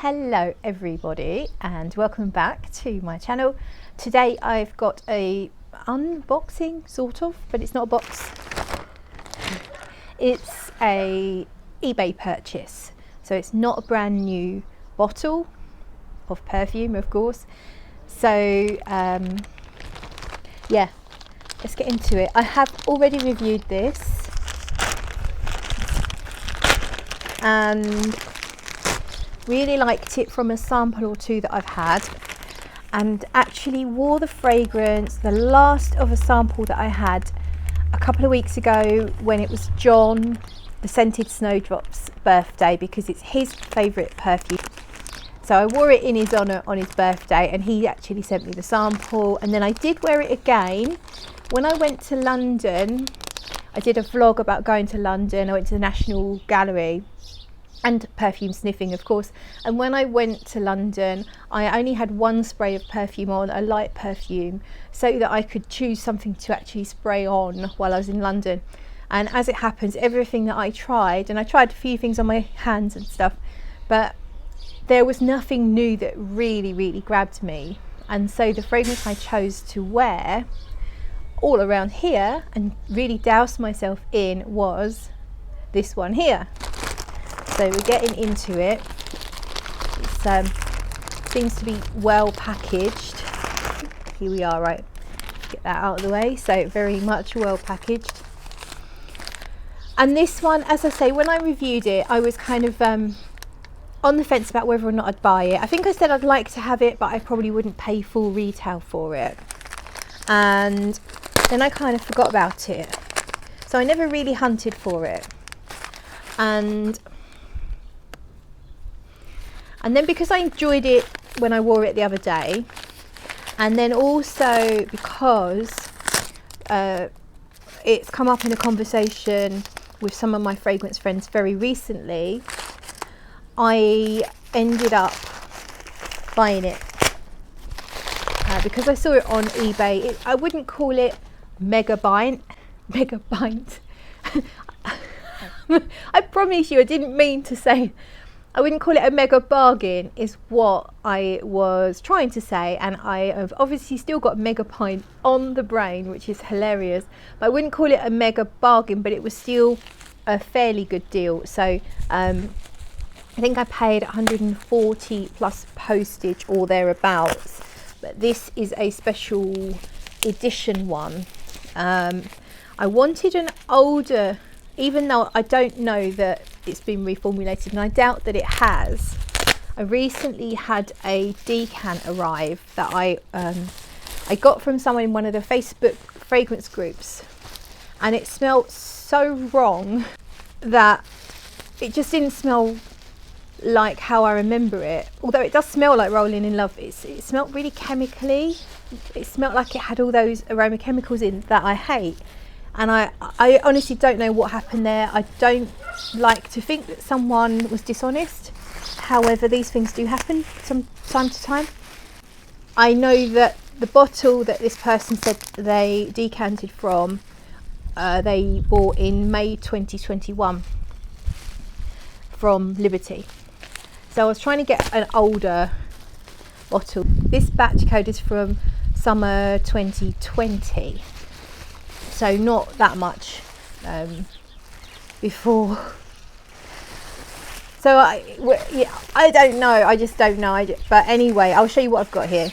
Hello everybody and welcome back to my channel. Today I've got a unboxing sort of, but it's not a box. It's a eBay purchase. So it's not a brand new bottle of perfume, of course. So yeah, let's get into it. I have already reviewed this and really liked it from a sample or two that I've had, and actually wore the fragrance, the last of a sample that I had a couple of weeks ago when it was John, the Scented Snowdrop's birthday, because it's his favourite perfume. So I wore it in his honour on his birthday, and he actually sent me the sample. And then I did wear it again when I went to London. I did a vlog about going to London. I went to the National Gallery and perfume sniffing, of course. And when I went to London, I only had one spray of perfume on, a light perfume, so that I could choose something to actually spray on while I was in London. And as it happens, everything that I tried, and I tried a few things on my hands and stuff, but there was nothing new that really grabbed me. And so the fragrance I chose to wear all around here and really douse myself in was this one here. So we're getting into it. It seems to be well packaged. Here we are, right? Get that out of the way. So very much well packaged. And this one, as I say, when I reviewed it, I was kind of on the fence about whether or not I'd buy it. I think I said I'd like to have it, but I probably wouldn't pay full retail for it. And then I kind of forgot about it. So I never really hunted for it. And then because I enjoyed it when I wore it the other day, and then also because it's come up in a conversation with some of my fragrance friends very recently, I ended up buying it because I saw it on eBay. I wouldn't call it mega bite. I promise you I didn't mean to say. I wouldn't call it a mega bargain is what I was trying to say, and I have obviously still got mega pint on the brain, which is hilarious, but I wouldn't call it a mega bargain, but it was still a fairly good deal. So I think I paid 140 plus postage or thereabouts, but this is a special edition one. I wanted an older, even though I don't know that it's been reformulated, and I doubt that it has. I recently had a decant arrive that I got from someone in one of the Facebook fragrance groups, and it smelled so wrong that it just didn't smell like how I remember it. Although it does smell like Rolling in Love, it smelled really chemically. It smelled like it had all those aroma chemicals in that I hate. And I honestly don't know what happened there. I don't like to think that someone was dishonest. However, these things do happen from time to time. I know that the bottle that this person said they decanted from, they bought in May 2021 from Liberty. So I was trying to get an older bottle. This batch code is from summer 2020. So not that much before. So I don't know. I just don't know. But anyway, I'll show you what I've got here.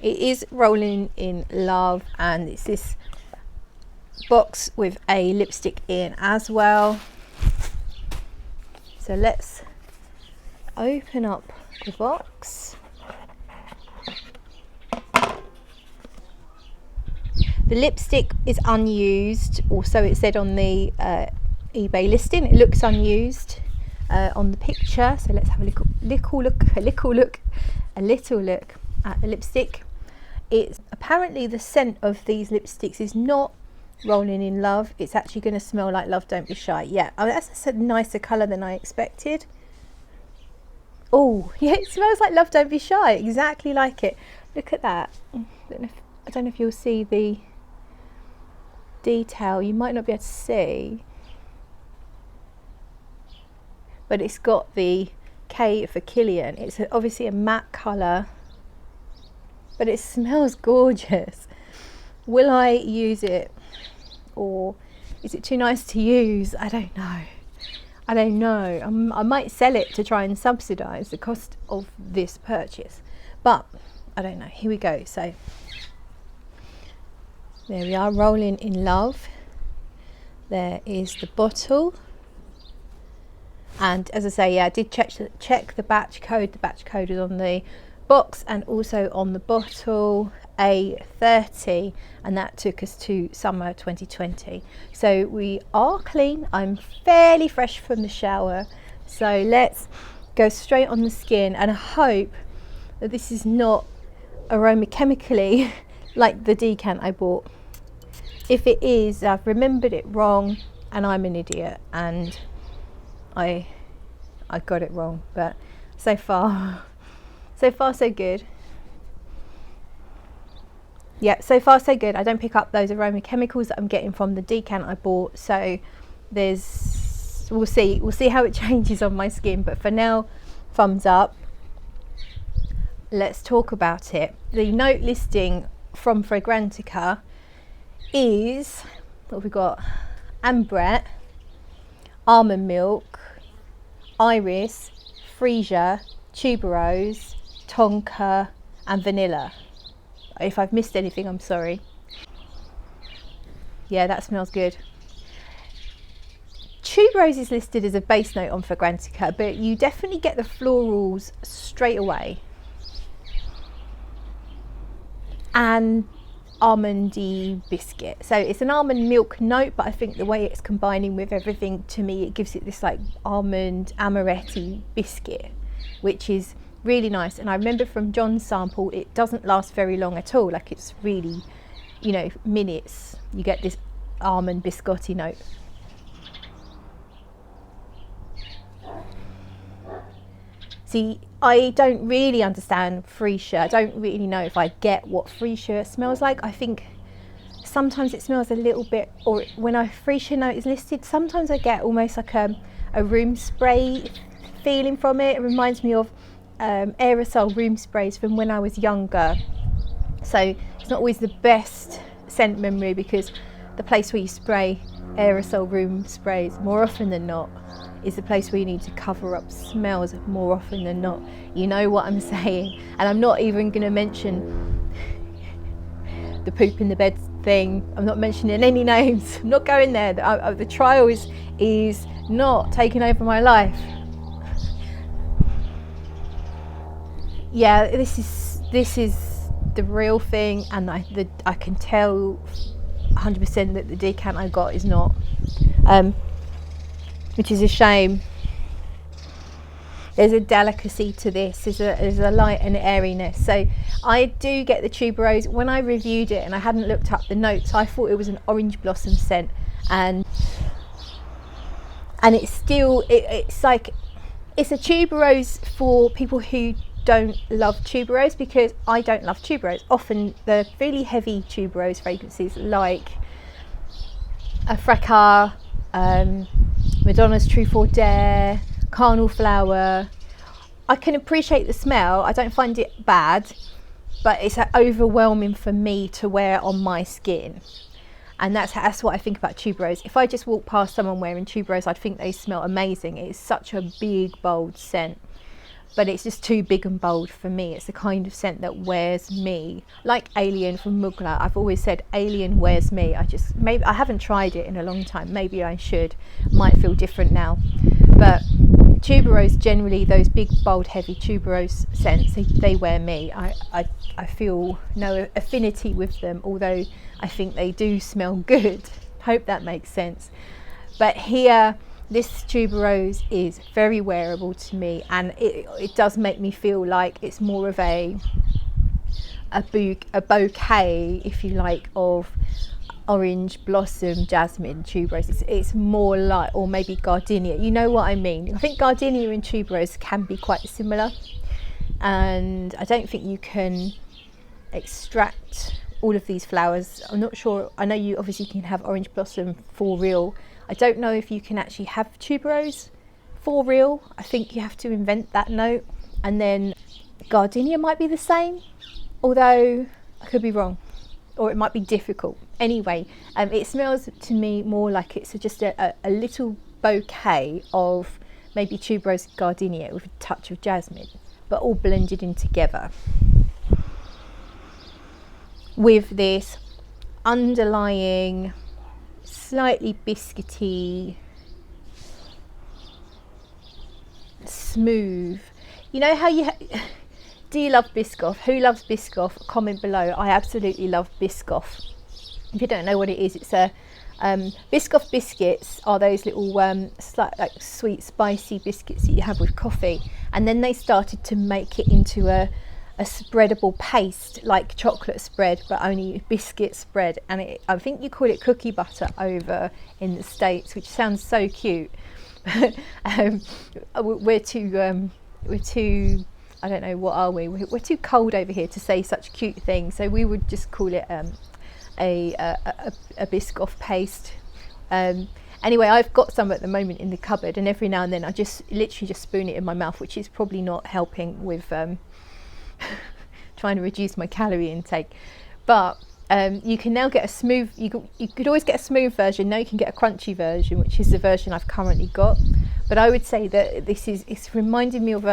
It is Rolling in Love, and it's this box with a lipstick in as well. So let's open up the box. The lipstick is unused, or so it said on the eBay listing. It looks unused on the picture. So let's have a little look at the lipstick. It's apparently the scent of these lipsticks is not Rolling in Love. It's actually going to smell like Love Don't Be Shy. Yeah, that's a nicer colour than I expected. Oh, yeah, it smells like Love Don't Be Shy, exactly like it. Look at that. I don't know if you'll see the detail. You might not be able to see, but it's got the bouquet for Kilian. It's obviously a matte colour, but it smells gorgeous. Will I use it, or is it too nice to use? I don't know. I don't know. I might sell it to try and subsidise the cost of this purchase, but I don't know. Here we go. So there we are, rolling in love. There is the bottle, and as I say, yeah, I did check the batch code. The batch code is on the box and also on the bottle, A30, and that took us to summer 2020. So we are clean. I'm fairly fresh from the shower, so let's go straight on the skin, and I hope that this is not aromachenically like the decant I bought. If it is, I've remembered it wrong and I'm an idiot, and I got it wrong, but so far so good. Yeah, so far so good. I don't pick up those aroma chemicals that I'm getting from the decant I bought, so we'll see how it changes on my skin, but for now, thumbs up. Let's talk about it. The note listing from Fragrantica is, what have we got? Ambrette, almond milk, iris, freesia, tuberose, tonka and vanilla. If I've missed anything, I'm sorry. Yeah, that smells good. Tuberose is listed as a base note on Fragrantica, but you definitely get the florals straight away, and almondy biscuit. So it's an almond milk note, but I think the way it's combining with everything, to me, it gives it this like almond ambrette biscuit, which is really nice. And I remember from John's sample, it doesn't last very long at all. Like, it's really, you know, minutes, you get this almond biscotti note. See, I don't really understand freesia. I don't really know if I get what freesia smells like. I think sometimes it smells a little bit, or when a freesia note is listed, sometimes I get almost like a room spray feeling from it. It reminds me of aerosol room sprays from when I was younger. So it's not always the best scent memory, because the place where you spray aerosol room sprays more often than not is the place where you need to cover up smells more often than not. You know what I'm saying? And I'm not even going to mention the poop in the bed thing. I'm not mentioning any names. I'm not going there. The trial is not taking over my life. Yeah, this is the real thing, and I can tell 100% that the decant I got is not, which is a shame. There's a delicacy to this. There's a light and airiness. So I do get the tuberose. When I reviewed it and I hadn't looked up the notes, I thought it was an orange blossom scent, and it's still it's like it's a tuberose for people who don't love tuberose, because I don't love tuberose. Often the really heavy tuberose fragrances like a fracas, Madonna's Truffaut d'Air, Carnal Flower, I can appreciate the smell. I don't find it bad, but it's overwhelming for me to wear on my skin. And that's what I think about tuberose. If I just walk past someone wearing tuberose, I'd think they smell amazing. It's such a big, bold scent, but it's just too big and bold for me. It's the kind of scent that wears me. Like Alien from Mugler, I've always said Alien wears me. Maybe I haven't tried it in a long time. Maybe I should. Might feel different now. But tuberose, generally those big, bold, heavy tuberose scents, they wear me. I feel no affinity with them, although I think they do smell good. Hope that makes sense. But here, this tuberose is very wearable to me, and it does make me feel like it's more of a bouquet, if you like, of orange blossom jasmine tuberose. It's more like, or maybe gardenia, you know what I mean. I think gardenia and tuberose can be quite similar, and I don't think you can extract all of these flowers. I'm not sure. I know you obviously can have orange blossom for real. I don't know if you can actually have tuberose for real. I think you have to invent that note. And then gardenia might be the same, although I could be wrong, or it might be difficult. Anyway, it smells to me more like it's just a little bouquet of maybe tuberose gardenia with a touch of jasmine, but all blended in together with this underlying slightly biscuity, smooth. You know how do you love Biscoff? Who loves Biscoff? Comment below. I absolutely love Biscoff. If you don't know what it is, it's a Biscoff biscuits are those little like sweet spicy biscuits that you have with coffee, and then they started to make it into a spreadable paste like chocolate spread, but only biscuit spread. And I think you call it cookie butter over in the States, which sounds so cute. We're too I don't know, what are we? We're too cold over here to say such cute things, so we would just call it a Biscoff paste. Anyway, I've got some at the moment in the cupboard, and every now and then I just literally just spoon it in my mouth, which is probably not helping with trying to reduce my calorie intake. But you can now get a smooth, you could always get a smooth version. Now you can get a crunchy version, which is the version I've currently got. But I would say that it's reminding me of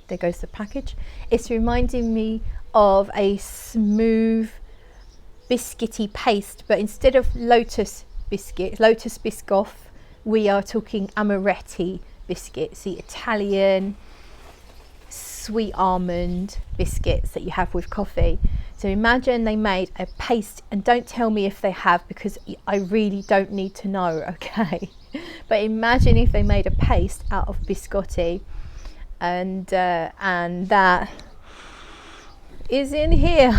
there goes the package. It's reminding me of a smooth biscuity paste, but instead of lotus Biscoff, we are talking ambrette biscuits, the Italian sweet almond biscuits that you have with coffee. So imagine they made a paste, and don't tell me if they have, because I really don't need to know, okay? But imagine if they made a paste out of biscotti, and that is in here.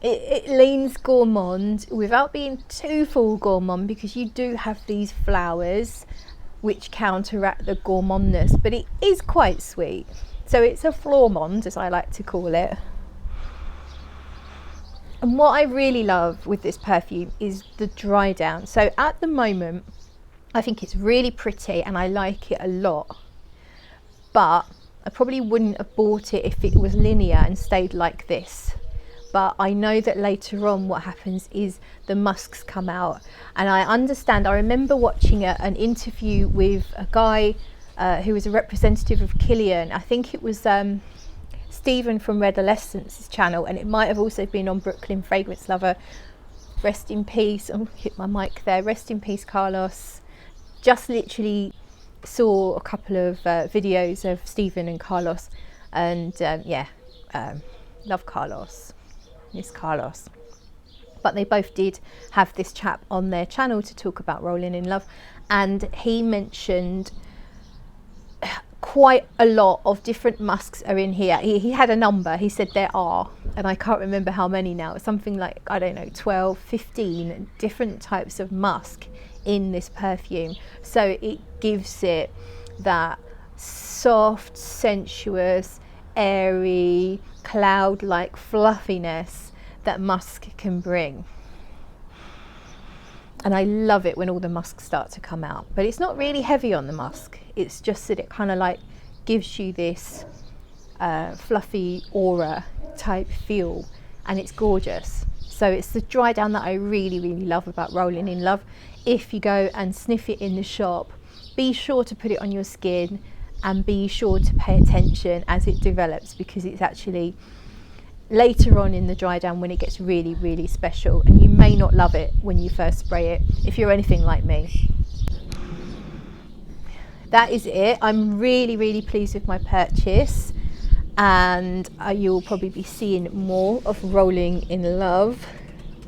It leans gourmand without being too full gourmand, because you do have these flowers which counteract the gourmandness, but it is quite sweet. So it's a flormand, as I like to call it. And what I really love with this perfume is the dry down. So at the moment, I think it's really pretty and I like it a lot, but I probably wouldn't have bought it if it was linear and stayed like this. But I know that later on what happens is the musks come out, and I understand. I remember watching an interview with a guy who was a representative of Kilian. I think it was Stephen from Red Adolescence's channel, and it might have also been on Brooklyn Fragrance Lover. Rest in peace. Oh, hit my mic there. Rest in peace, Carlos. Just literally saw a couple of videos of Stephen and Carlos, and love Carlos. Miss Carlos. But they both did have this chap on their channel to talk about Rolling in Love, and he mentioned quite a lot of different musks are in here. He had a number. He said there are, and I can't remember how many now. Something like, I don't know, 12, 15 different types of musk in this perfume. So it gives it that soft, sensuous, airy, cloud-like fluffiness that musk can bring. And I love it when all the musks start to come out, but it's not really heavy on the musk. It's just that it kind of like gives you this fluffy aura type feel, and it's gorgeous. So it's the dry down that I really, really love about Rolling in Love. If you go and sniff it in the shop, be sure to put it on your skin and be sure to pay attention as it develops, because it's actually later on in the dry down when it gets really, really special, and you may not love it when you first spray it if you're anything like me. That is it. I'm really, really pleased with my purchase, and you'll probably be seeing more of Rolling in Love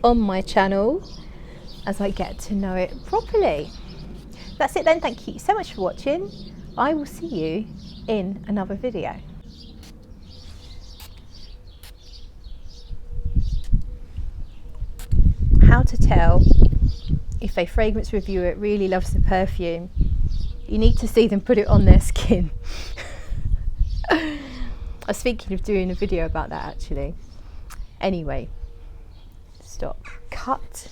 on my channel as I get to know it properly. That's it then. Thank you so much for watching. I will see you in another video. How to tell if a fragrance reviewer really loves the perfume. You need to see them put it on their skin. I was thinking of doing a video about that actually. Anyway, stop, cut.